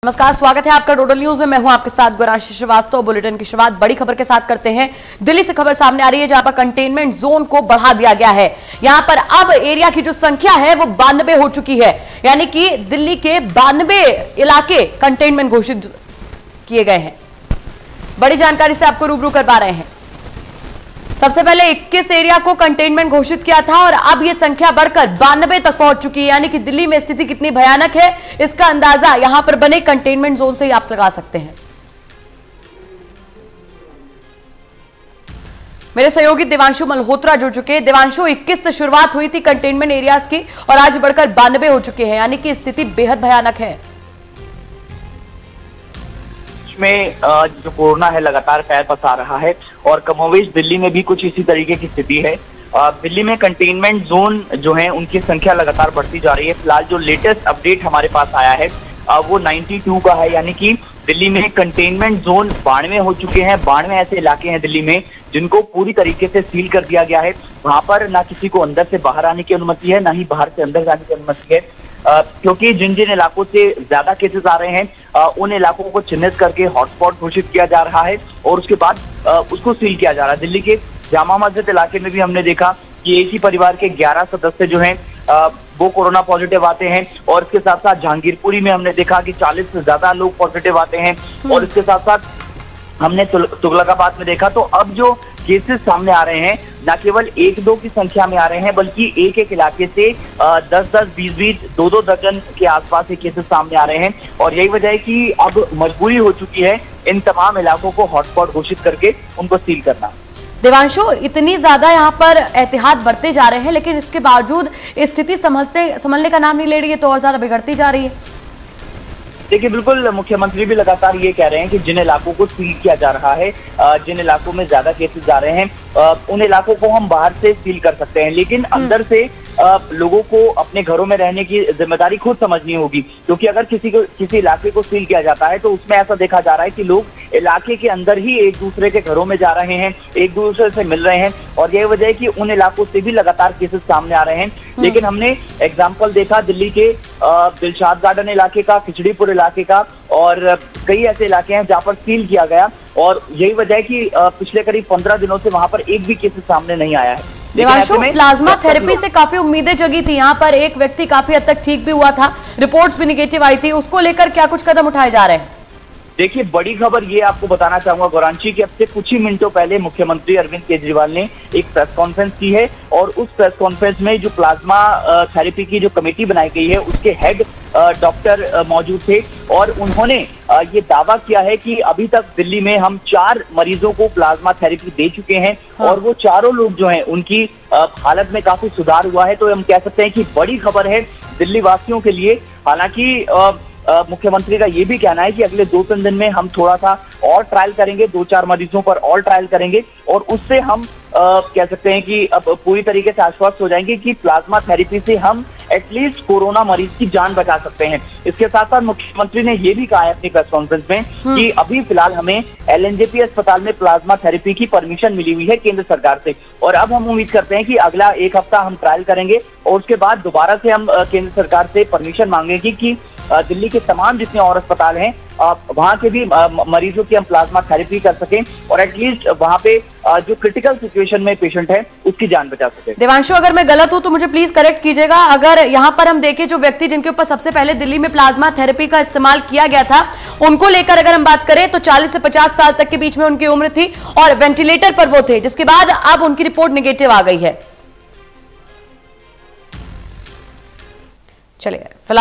नमस्कार, स्वागत है आपका डोडल न्यूज में। मैं हूं आपके साथ गौरांशी श्रीवास्तव। बुलेटिन की शुरुआत बड़ी खबर के साथ करते हैं। दिल्ली से खबर सामने आ रही है जहां पर कंटेनमेंट जोन को बढ़ा दिया गया है। यहां पर अब एरिया की जो संख्या है वो 92 हो चुकी है, यानी कि दिल्ली के 92 इलाके कंटेनमेंट घोषित किए गए हैं। बड़ी जानकारी से आपको रूबरू कर पा रहे हैं। सबसे पहले 21 एरिया को कंटेनमेंट घोषित किया था और अब यह संख्या बढ़कर 92 तक पहुंच चुकी है, यानी कि दिल्ली में स्थिति कितनी भयानक है इसका अंदाजा यहां पर बने कंटेनमेंट जोन से ही आप लगा सकते हैं। मेरे सहयोगी देवांशु मल्होत्रा जुड़ चुके हैं। देवांशु, 21 से शुरुआत हुई थी कंटेनमेंट एरियाज की और आज बढ़कर 92 हो चुके हैं, यानी कि स्थिति बेहद भयानक है। में जो कोरोना है लगातार पैर पसार रहा है और कमोवेश दिल्ली में भी कुछ इसी तरीके की स्थिति है। दिल्ली में कंटेनमेंट जोन जो है उनकी संख्या लगातार बढ़ती जा रही है। फिलहाल जो लेटेस्ट अपडेट हमारे पास आया है वो 92 का है, यानी कि दिल्ली में कंटेनमेंट जोन 92 हो चुके हैं। 92 ऐसे इलाके हैं दिल्ली में जिनको पूरी तरीके से सील कर दिया गया है। वहां पर ना किसी को अंदर से बाहर आने की अनुमति है, ना ही बाहर से अंदर जाने की अनुमति है, क्योंकि जिन जिन इलाकों से ज्यादा केसेस आ रहे हैं उन इलाकों को चिन्हित करके हॉटस्पॉट घोषित किया जा रहा है और उसके बाद उसको सील किया जा रहा है। दिल्ली के जामा मस्जिद इलाके में भी हमने देखा कि एक ही परिवार के 11 सदस्य जो हैं वो कोरोना पॉजिटिव आते हैं और इसके साथ साथ जहांगीरपुरी में हमने देखा कि 40 से ज्यादा लोग पॉजिटिव आते हैं और इसके साथ साथ हमने तुगलकाबाद में देखा। तो अब जो केसेस सामने आ रहे हैं न केवल 1-2 की संख्या में आ रहे हैं, बल्कि एक एक इलाके से 10-10, 20-20, 2-2 दर्जन के आसपास ये केसेस सामने आ रहे हैं और यही वजह है कि अब मजबूरी हो चुकी है इन तमाम इलाकों को हॉटस्पॉट घोषित करके उनको सील करना। देवांशु, इतनी ज्यादा यहाँ पर एहतियात बरते जा रहे हैं, लेकिन इसके बावजूद स्थिति संभलने का नाम नहीं ले रही है, तो और ज्यादा बिगड़ती जा रही है। देखिए, बिल्कुल मुख्यमंत्री भी लगातार ये कह रहे हैं कि जिन इलाकों को सील किया जा रहा है, जिन इलाकों में ज्यादा केसेस जा रहे हैं उन इलाकों को हम बाहर से सील कर सकते हैं, लेकिन अंदर से लोगों को अपने घरों में रहने की जिम्मेदारी खुद समझनी होगी। क्योंकि अगर किसी इलाके को सील किया जाता है तो उसमें ऐसा देखा जा रहा है कि लोग इलाके के अंदर ही एक दूसरे के घरों में जा रहे हैं, एक दूसरे से मिल रहे हैं और यही वजह है कि उन इलाकों से भी लगातार केसेस सामने आ रहे हैं। लेकिन हमने एग्जाम्पल देखा दिल्ली के दिलशाद गार्डन इलाके का, खिचड़ीपुर इलाके का और कई ऐसे इलाके हैं जहाँ पर सील किया गया और यही वजह है कि पिछले करीब 15 दिनों से वहां पर एक भी केसेस सामने नहीं आया है। देवांशु, प्लाज्मा थेरेपी से काफी उम्मीदें जगी थी, यहाँ पर एक व्यक्ति काफी हद तक ठीक भी हुआ था, रिपोर्ट्स भी निगेटिव आई थी, उसको लेकर क्या कुछ कदम उठाए जा रहे हैं? देखिए, बड़ी खबर ये आपको बताना चाहूंगा गौरांशी की अब से कुछ ही मिनटों पहले मुख्यमंत्री अरविंद केजरीवाल ने एक प्रेस कॉन्फ्रेंस की है और उस प्रेस कॉन्फ्रेंस में जो प्लाज्मा थेरेपी की जो कमेटी बनाई गई है उसके हेड डॉक्टर मौजूद थे और उन्होंने ये दावा किया है कि अभी तक दिल्ली में हम 4 मरीजों को प्लाज्मा थेरेपी दे चुके हैं और वो चारों लोग जो हैं उनकी हालत में काफी सुधार हुआ है। तो हम कह सकते हैं कि बड़ी खबर है दिल्ली वासियों के लिए। हालांकि मुख्यमंत्री का ये भी कहना है कि अगले 2-3 दिन में हम थोड़ा सा और ट्रायल करेंगे, 2-4 मरीजों पर और ट्रायल करेंगे और उससे हम कह सकते हैं कि अब पूरी तरीके से आश्वस्त हो जाएंगे कि प्लाज्मा थेरेपी से हम एटलीस्ट कोरोना मरीज की जान बचा सकते हैं। इसके साथ साथ मुख्यमंत्री ने ये भी कहा है अपनी प्रेस कॉन्फ्रेंस में कि अभी फिलहाल हमें LNJP अस्पताल में प्लाज्मा थेरेपी की परमिशन मिली हुई है केंद्र सरकार से और अब हम उम्मीद करते हैं कि अगला 1 हफ्ता हम ट्रायल करेंगे और उसके बाद दोबारा से हम केंद्र सरकार से परमिशन मांगेंगे कि दिल्ली के तमाम जितने और अस्पताल हैं वहां के भी मरीजों की हम प्लाज्मा थेरेपी कर सकें और एटलीस्ट वहां पे जो क्रिटिकल सिचुएशन में पेशेंट है उसकी जान बचा सके। देवांशु, अगर मैं गलत हूं तो मुझे प्लीज करेक्ट कीजिएगा। अगर यहां पर हम देखें जो व्यक्ति जिनके ऊपर सबसे पहले दिल्ली में प्लाज्मा थेरेपी का इस्तेमाल किया गया था उनको लेकर अगर हम बात करें तो 40 से 50 साल तक के बीच में उनकी उम्र थी और वेंटिलेटर पर वो थे, जिसके बाद अब उनकी रिपोर्ट निगेटिव आ गई है। चलिए फिलहाल